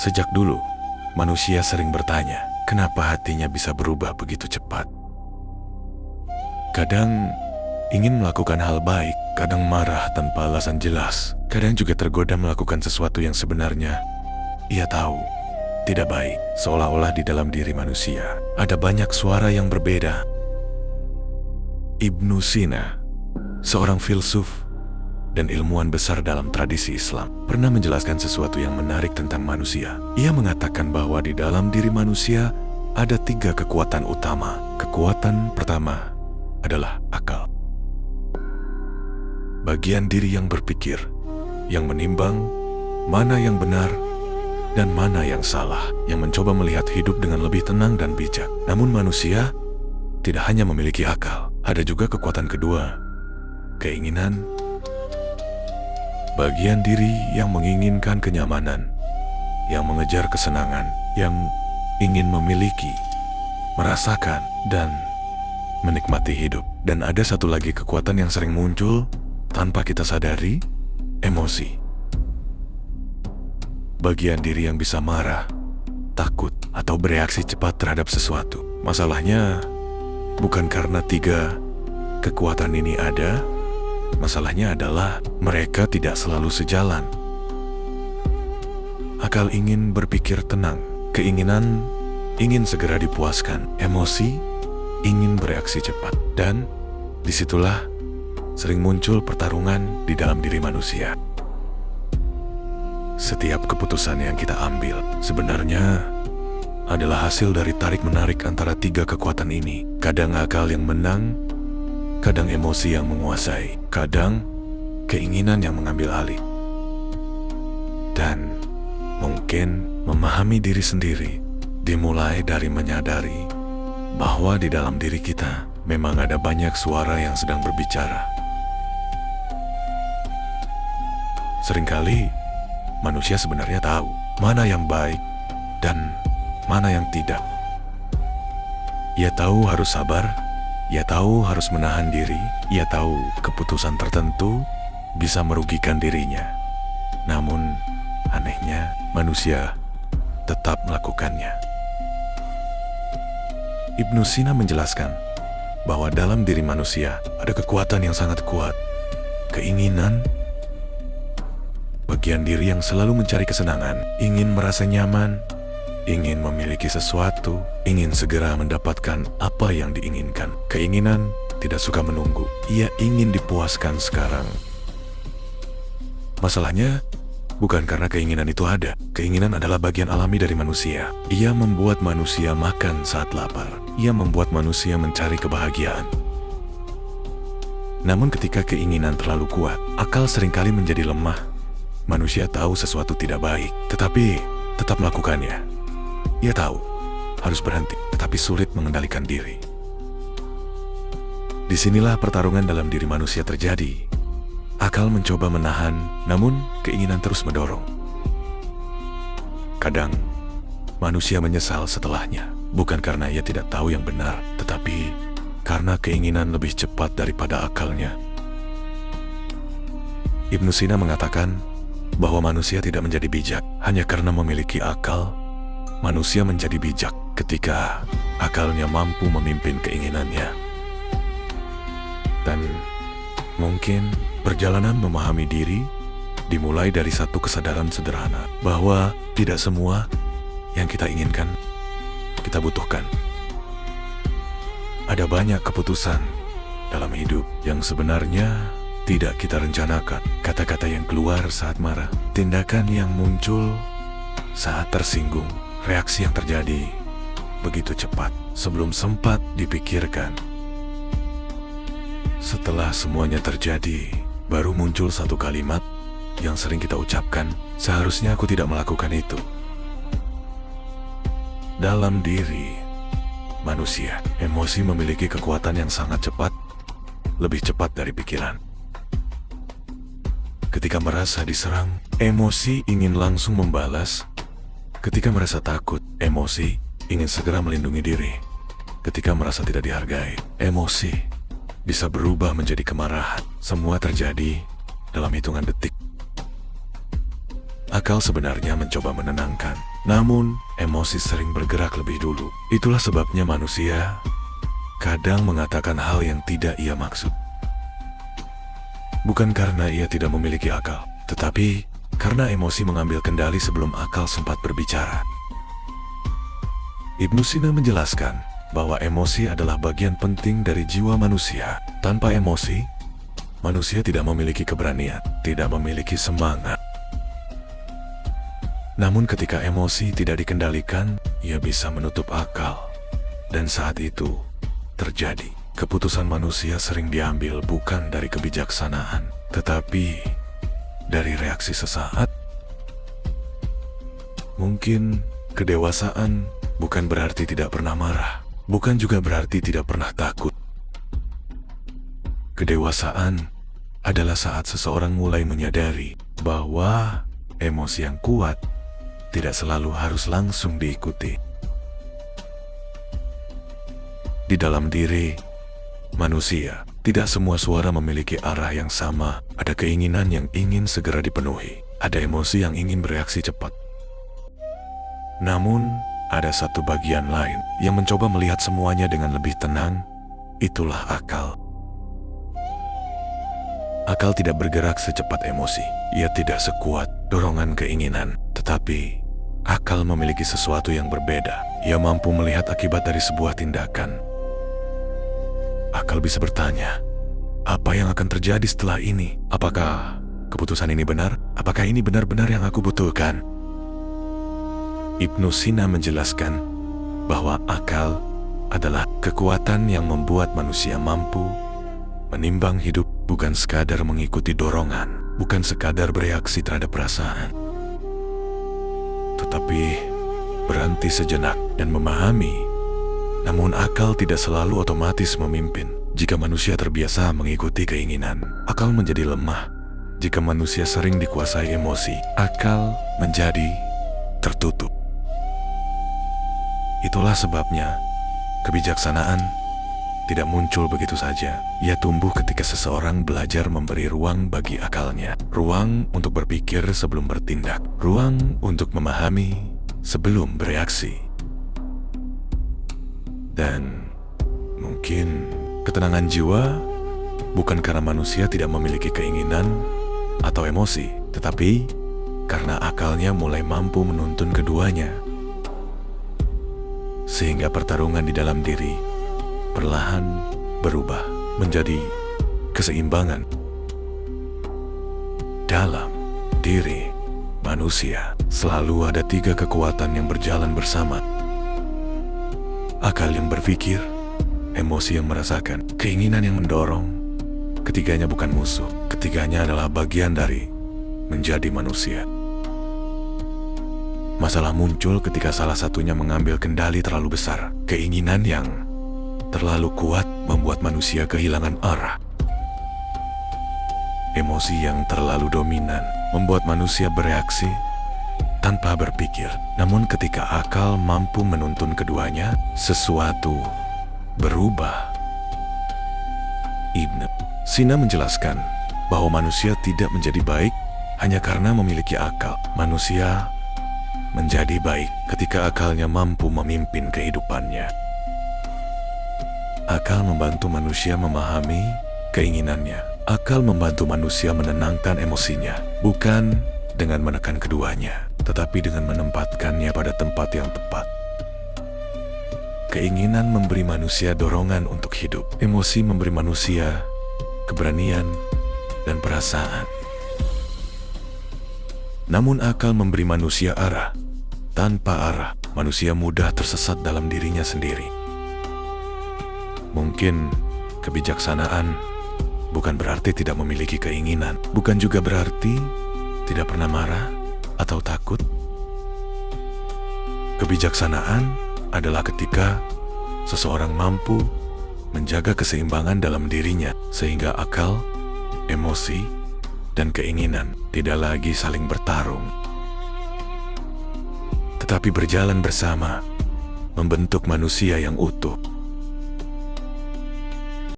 Sejak dulu, manusia sering bertanya, kenapa hatinya bisa berubah begitu cepat? Kadang ingin melakukan hal baik, kadang marah tanpa alasan jelas, kadang juga tergoda melakukan sesuatu yang sebenarnya ia tahu tidak baik. Seolah-olah di dalam diri manusia ada banyak suara yang berbeda. Ibnu Sina, seorang filsuf dan ilmuwan besar dalam tradisi Islam, pernah menjelaskan sesuatu yang menarik tentang manusia. Ia mengatakan bahwa di dalam diri manusia ada 3 kekuatan utama. Kekuatan pertama adalah akal. Bagian diri yang berpikir, yang menimbang mana yang benar dan mana yang salah, yang mencoba melihat hidup dengan lebih tenang dan bijak. Namun manusia tidak hanya memiliki akal, ada juga kekuatan kedua, keinginan. Bagian diri yang menginginkan kenyamanan, yang mengejar kesenangan, yang ingin memiliki, merasakan, dan menikmati hidup. Dan ada satu lagi kekuatan yang sering muncul tanpa kita sadari, emosi. Bagian diri yang bisa marah, takut, atau bereaksi cepat terhadap sesuatu. Masalahnya bukan karena 3 kekuatan ini ada, masalahnya adalah mereka tidak selalu sejalan. Akal ingin berpikir tenang, keinginan ingin segera dipuaskan, emosi ingin bereaksi cepat, dan disitulah sering muncul pertarungan di dalam diri manusia. Setiap keputusan yang kita ambil sebenarnya adalah hasil dari tarik-menarik antara 3 kekuatan ini. Kadang akal yang menang, kadang emosi yang menguasai, kadang keinginan yang mengambil alih. Dan mungkin memahami diri sendiri dimulai dari menyadari bahwa di dalam diri kita memang ada banyak suara yang sedang berbicara. Seringkali manusia sebenarnya tahu mana yang baik dan mana yang tidak. Ia tahu harus sabar, ia tahu harus menahan diri, ia tahu keputusan tertentu bisa merugikan dirinya. Namun, anehnya, manusia tetap melakukannya. Ibnu Sina menjelaskan bahwa dalam diri manusia ada kekuatan yang sangat kuat, keinginan. Bagian diri yang selalu mencari kesenangan, ingin merasa nyaman, ingin memiliki sesuatu, ingin segera mendapatkan apa yang diinginkan. Keinginan tidak suka menunggu, ia ingin dipuaskan sekarang. Masalahnya bukan karena keinginan itu ada. Keinginan adalah bagian alami dari manusia. Ia membuat manusia makan saat lapar. Ia membuat manusia mencari kebahagiaan. Namun ketika keinginan terlalu kuat, akal seringkali menjadi lemah. Manusia tahu sesuatu tidak baik, tetapi tetap melakukannya. Ia tahu harus berhenti, tetapi sulit mengendalikan diri. Disinilah pertarungan dalam diri manusia terjadi. Akal mencoba menahan, namun keinginan terus mendorong. Kadang manusia menyesal setelahnya, bukan karena ia tidak tahu yang benar, tetapi karena keinginan lebih cepat daripada akalnya. Ibnu Sina mengatakan bahwa manusia tidak menjadi bijak hanya karena memiliki akal. Manusia menjadi bijak ketika akalnya mampu memimpin keinginannya. Dan mungkin perjalanan memahami diri dimulai dari satu kesadaran sederhana, bahwa tidak semua yang kita inginkan kita butuhkan. Ada banyak keputusan dalam hidup yang sebenarnya tidak kita rencanakan. Kata-kata yang keluar saat marah, tindakan yang muncul saat tersinggung, reaksi yang terjadi begitu cepat sebelum sempat dipikirkan. Setelah semuanya terjadi, baru muncul satu kalimat yang sering kita ucapkan, seharusnya aku tidak melakukan itu. Dalam diri manusia, emosi memiliki kekuatan yang sangat cepat, lebih cepat dari pikiran. Ketika merasa diserang, emosi ingin langsung membalas. Ketika merasa takut, emosi ingin segera melindungi diri. Ketika merasa tidak dihargai, emosi bisa berubah menjadi kemarahan. Semua terjadi dalam hitungan detik. Akal sebenarnya mencoba menenangkan, namun emosi sering bergerak lebih dulu. Itulah sebabnya manusia kadang mengatakan hal yang tidak ia maksud. Bukan karena ia tidak memiliki akal, tetapi karena emosi mengambil kendali sebelum akal sempat berbicara. Ibnu Sina menjelaskan bahwa emosi adalah bagian penting dari jiwa manusia. Tanpa emosi, manusia tidak memiliki keberanian, tidak memiliki semangat. Namun ketika emosi tidak dikendalikan, ia bisa menutup akal. Dan saat itu terjadi. Keputusan manusia sering diambil bukan dari kebijaksanaan, tetapi dari reaksi sesaat. Mungkin kedewasaan bukan berarti tidak pernah marah, bukan juga berarti tidak pernah takut. Kedewasaan adalah saat seseorang mulai menyadari bahwa emosi yang kuat tidak selalu harus langsung diikuti. Di dalam diri manusia, tidak semua suara memiliki arah yang sama. Ada keinginan yang ingin segera dipenuhi, ada emosi yang ingin bereaksi cepat. Namun, ada satu bagian lain yang mencoba melihat semuanya dengan lebih tenang. Itulah akal. Akal tidak bergerak secepat emosi. Ia tidak sekuat dorongan keinginan, tetapi akal memiliki sesuatu yang berbeda. Ia mampu melihat akibat dari sebuah tindakan. Akal bisa bertanya, apa yang akan terjadi setelah ini? Apakah keputusan ini benar? Apakah ini benar-benar yang aku butuhkan? Ibnu Sina menjelaskan bahwa akal adalah kekuatan yang membuat manusia mampu menimbang hidup, bukan sekadar mengikuti dorongan, bukan sekadar bereaksi terhadap perasaan, tetapi berhenti sejenak dan memahami. Namun akal tidak selalu otomatis memimpin. Jika manusia terbiasa mengikuti keinginan, akal menjadi lemah. Jika manusia sering dikuasai emosi, akal menjadi tertutup. Itulah sebabnya kebijaksanaan tidak muncul begitu saja. Ia tumbuh ketika seseorang belajar memberi ruang bagi akalnya. Ruang untuk berpikir sebelum bertindak. Ruang untuk memahami sebelum bereaksi. Dan mungkin ketenangan jiwa bukan karena manusia tidak memiliki keinginan atau emosi, tetapi karena akalnya mulai mampu menuntun keduanya. Sehingga pertarungan di dalam diri perlahan berubah menjadi keseimbangan. Dalam diri manusia selalu ada 3 kekuatan yang berjalan bersama. Akal yang berpikir, emosi yang merasakan, keinginan yang mendorong. Ketiganya bukan musuh, ketiganya adalah bagian dari menjadi manusia. Masalah muncul ketika salah satunya mengambil kendali terlalu besar. Keinginan yang terlalu kuat membuat manusia kehilangan arah. Emosi yang terlalu dominan membuat manusia bereaksi tanpa berpikir. Namun ketika akal mampu menuntun keduanya, sesuatu berubah. Ibnu Sina menjelaskan bahwa manusia tidak menjadi baik hanya karena memiliki akal. Manusia menjadi baik ketika akalnya mampu memimpin kehidupannya. Akal membantu manusia memahami keinginannya. Akal membantu manusia menenangkan emosinya, bukan dengan menekan keduanya, tetapi dengan menempatkannya pada tempat yang tepat. Keinginan memberi manusia dorongan untuk hidup. Emosi memberi manusia keberanian dan perasaan. Namun akal memberi manusia arah. Tanpa arah, manusia mudah tersesat dalam dirinya sendiri. Mungkin kebijaksanaan bukan berarti tidak memiliki keinginan, bukan juga berarti tidak pernah marah atau takut. Kebijaksanaan adalah ketika seseorang mampu menjaga keseimbangan dalam dirinya, sehingga akal, emosi, dan keinginan tidak lagi saling bertarung, tetapi berjalan bersama, membentuk manusia yang utuh.